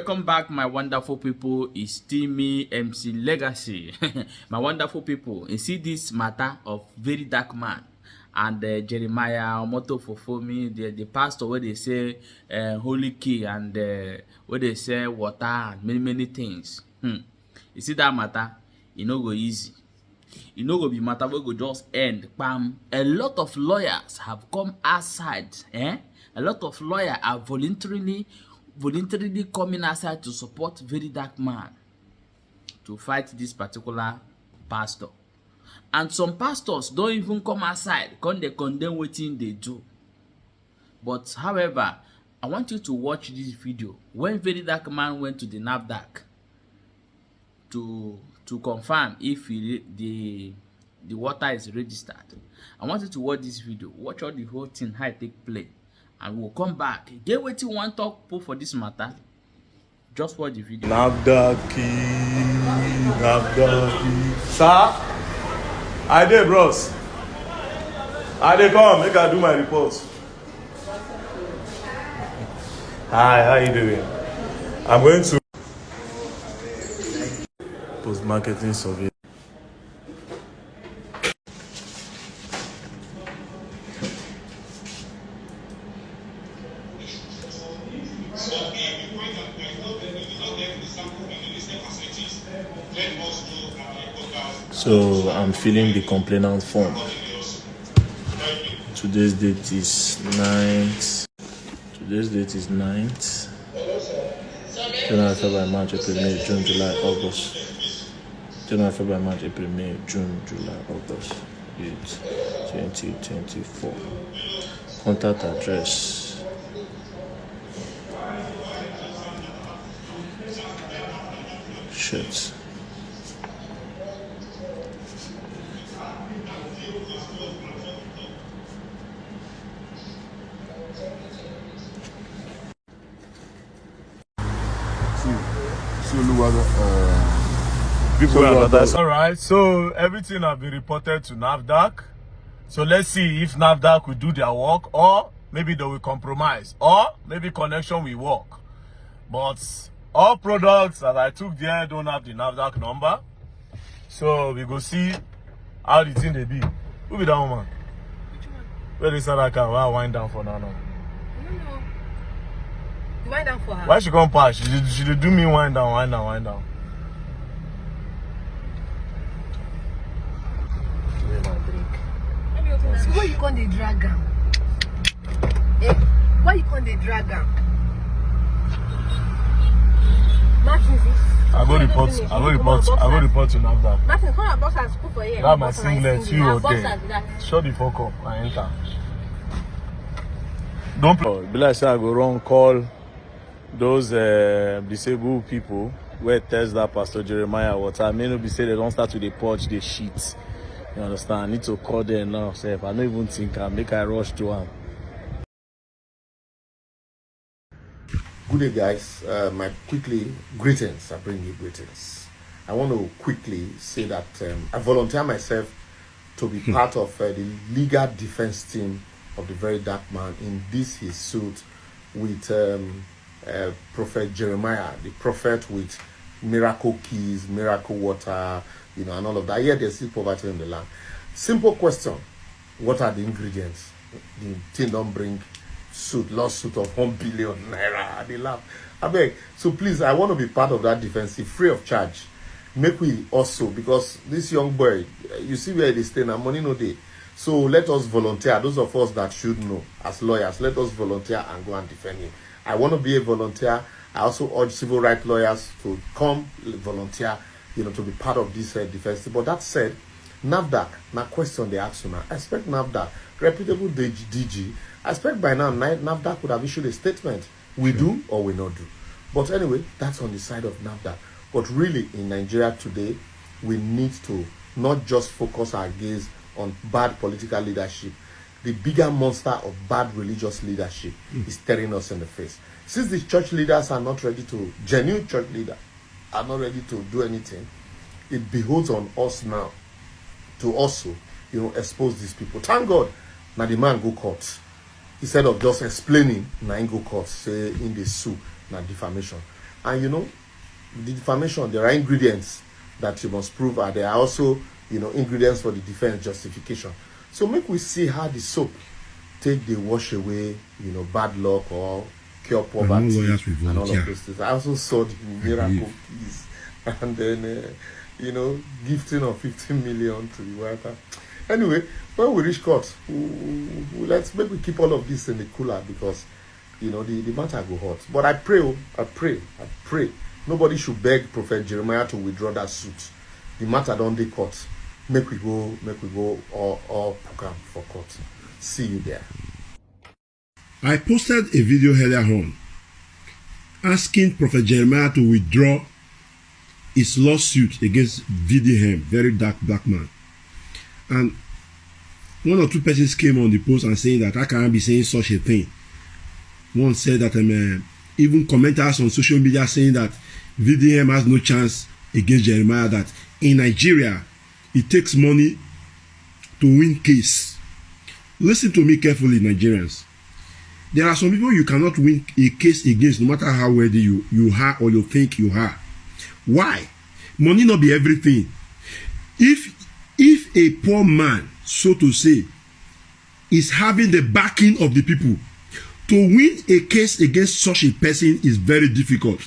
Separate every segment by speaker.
Speaker 1: Welcome back, my wonderful people. It's still me, MC Legacy. My wonderful people, you see this matter of very dark man and Jeremiah motto for me, the pastor where they say holy key and where they say water and many things. You see that matter? It no go easy. It no go be matter we go just end. Bam. A lot of lawyers have come outside. A lot of lawyers are voluntarily coming outside to support very dark man to fight this particular pastor. And some pastors don't even come outside, come they condemn wetin they do. But however, I want you to watch this video when very dark man went to the NAFDAC to confirm if the water is registered. I want you to watch this video, watch all the whole thing how it take place, and we'll come back. Get what you want to talk for this matter. Just watch the video.
Speaker 2: NAFDAC, sir. I did, bros. I did come. Make I do my reports. Hi, how you doing? I'm going to post-marketing survey. So I'm filling the complainant form. Today's date is 9th. January, February, March, April, May, June, July, August. January, February, March, April, May, June, July, August. 2024. Contact address. Shit. All right, so everything has been reported to NAFDAC. So let's see if NAFDAC will do their work, or maybe they will compromise, or maybe connection will work. But all products that I took there don't have the NAFDAC number. So we go see how the thing they be. Who be that woman?
Speaker 3: Which one?
Speaker 2: Where is that car? Why I wind down for now?
Speaker 3: No. You wind down for her?
Speaker 2: Why she come pass? She did do me wind down.
Speaker 3: So why you can't dey drag am? Why you can't dey drag am? Martin,
Speaker 2: I go report to NAFDAC.
Speaker 3: Martin, come and boss and school for here.
Speaker 2: That my singlet, you or there. Shut the fuck up, I enter. Don't play. Be like say I go run call those disabled people where test that Pastor Jeremiah water. I may not be say they don't start to the purge the shit. You understand? I need to call them now. So if I don't even think I make I rush to them.
Speaker 4: Good day, guys. My greetings. I bring you greetings. I want to quickly say that I volunteer myself to be part of the legal defense team of the very dark man in this his suit with Prophet Jeremiah, the prophet with miracle keys, miracle water, and all of that. Yet there's still poverty in the land. Simple question: what are the ingredients? The thing don't bring lawsuit of 1 billion naira. They laugh. I beg. So please, I want to be part of that defensive, free of charge. Make we also, because this young boy, you see where they stay now, money no day. So let us volunteer. Those of us that should know as lawyers, let us volunteer and go and defend him. I want to be a volunteer. I also urge civil rights lawyers to come volunteer, to be part of this defense. But that said, NAFDAC, now question they ask you now. I expect NAFDAC, reputable DG, I expect by now NAFDAC would have issued a statement. We do or we not do. But anyway, that's on the side of NAFDAC. But really, in Nigeria today, we need to not just focus our gaze on bad political leadership. The bigger monster of bad religious leadership is staring us in the face. Since the church leaders are not ready to, genuine church leaders are not ready to do anything, it behoves on us now to also, expose these people. Thank God, now the man go court. Instead of just explaining, now go court, say in the sue, now defamation. And the defamation, there are ingredients that you must prove, and there are also ingredients for the defense justification. So make we see how the soap take the wash away bad luck or cure poverty and all of those things. I also saw the miracle piece, and then gifting of 15 million to the wife. Anyway, when we reach court, let's make we keep all of this in the cooler, because the matter go hot. But I pray nobody should beg Prophet Jeremiah to withdraw that suit. The matter don't dey court. Make we go all program for court. See you there.
Speaker 5: I posted a video earlier on asking Prophet Jeremiah to withdraw his lawsuit against VDM, very dark black man. And one or two persons came on the post and saying that I can't be saying such a thing. One said that even commenters on social media saying that VDM has no chance against Jeremiah, that in Nigeria it takes money to win case. Listen to me carefully, Nigerians. There are some people you cannot win a case against, no matter how worthy you are or you think you are. Why? Money not be everything. If a poor man, so to say, is having the backing of the people, to win a case against such a person is very difficult.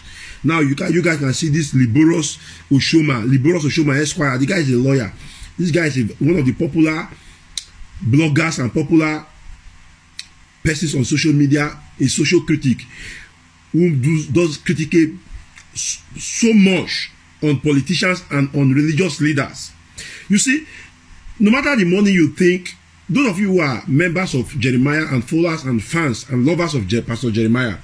Speaker 5: Now you guys can see this Liborous Oshoma Esquire. The guy is a lawyer. This guy is one of the popular bloggers and popular persons on social media, a social critic who does criticate so much on politicians and on religious leaders. You see, no matter the money you think, those of you who are members of Jeremiah and followers and fans and lovers of Pastor Jeremiah,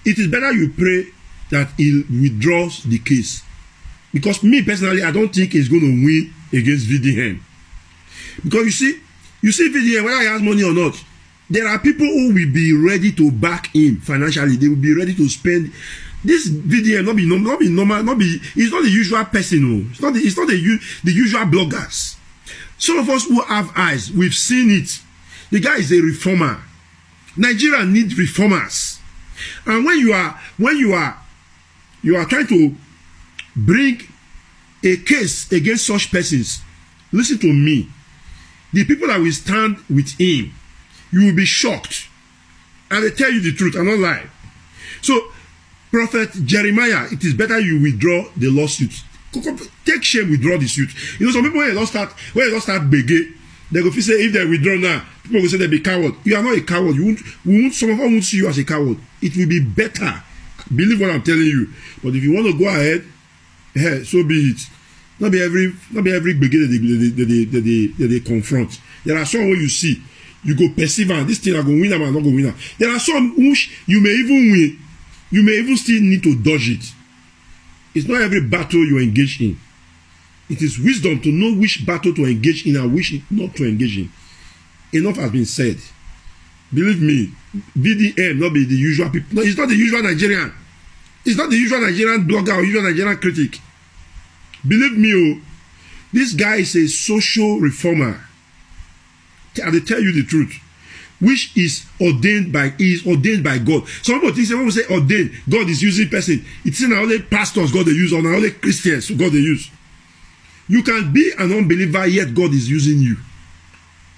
Speaker 5: it is better you pray that he withdraws the case. Because me personally, I don't think he's going to win against VDM. Because you see VDM, whether he has money or not, there are people who will be ready to back him financially. They will be ready to spend. This VDM not be normal, it's not the usual person. No. It's not the usual bloggers. Some of us who have eyes, we've seen it. The guy is a reformer. Nigeria needs reformers. And when you are trying to bring a case against such persons, listen to me. The people that will stand with him, you will be shocked. And they tell you the truth, and not lie. So, Prophet Jeremiah, it is better you withdraw the lawsuit. Take shame, withdraw the suit. Some people when they don't start begging, they go say if they withdraw now, people will say they be coward. You are not a coward. Some of us won't see you as a coward. It will be better. Believe what I'm telling you. But if you want to go ahead, so be it. Not be every begging that they confront. There are some where you see, you go perceive and this thing are going to win and not going to win. There are some which you may even win. You may even still need to dodge it. It's not every battle you engage in. It is wisdom to know which battle to engage in and which not to engage in. Enough has been said. Believe me, VDM not be the usual people. No, it's not the usual Nigerian. It's not the usual Nigerian blogger or usual Nigerian critic. Believe me, this guy is a social reformer. I will tell you the truth. Which is ordained by God. Some people think when we say ordained, God is using person. It's not only pastors God they use, or not only Christians God they use. You can be an unbeliever, yet God is using you.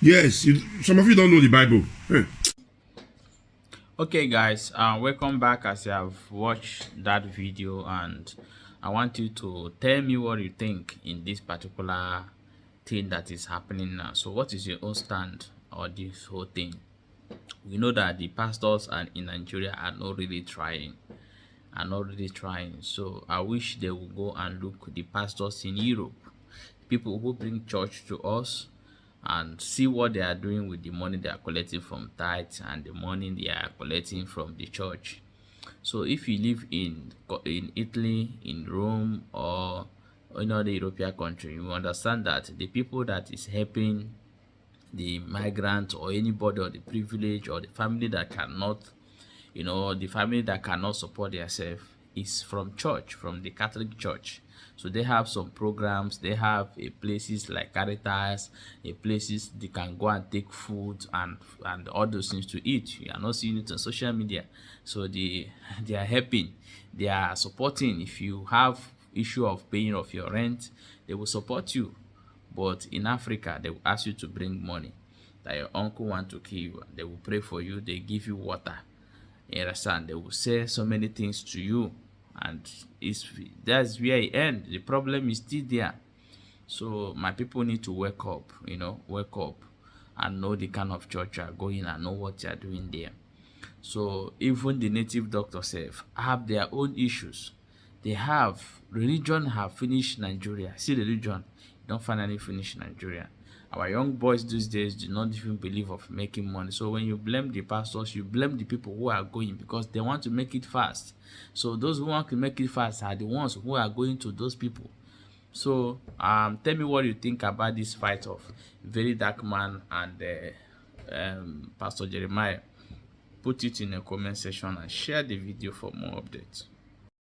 Speaker 5: Yes, some of you don't know the Bible.
Speaker 1: Okay, guys, welcome back. As you have watched that video, and I want you to tell me what you think in this particular thing that is happening now. So, what is your own stand on this whole thing? We know that the pastors in Nigeria are not really trying. So I wish they would go and look the pastors in Europe, people who bring church to us, and see what they are doing with the money they are collecting from tithes and the money they are collecting from the church. So if you live in Italy, in Rome, or in other European country, you understand that the people that is helping the migrant or anybody or the privilege or the family that cannot, the family that cannot support themselves, is from church, from the Catholic Church. So they have some programs. They have places like Caritas, places they can go and take food and all those things to eat. You are not seeing it on social media. So they are helping, they are supporting. If you have issue of paying off your rent, they will support you. But in Africa, they will ask you to bring money. That your uncle want to kill you, they will pray for you, they give you water. You understand? They will say so many things to you, and that's where it ends. The problem is still there. So my people need to wake up, wake up and know the kind of church you are going and know what you are doing there. So even the native doctors have their own issues. They have religion have finished Nigeria. See, religion don't finally finish Nigeria. Our young boys these days do not even believe of making money. So when you blame the pastors, you blame the people who are going because they want to make it fast. So those who want to make it fast are the ones who are going to those people. So tell me what you think about this fight of Very Dark Man and Pastor Jeremiah. Put it in the comment section and share the video for more updates.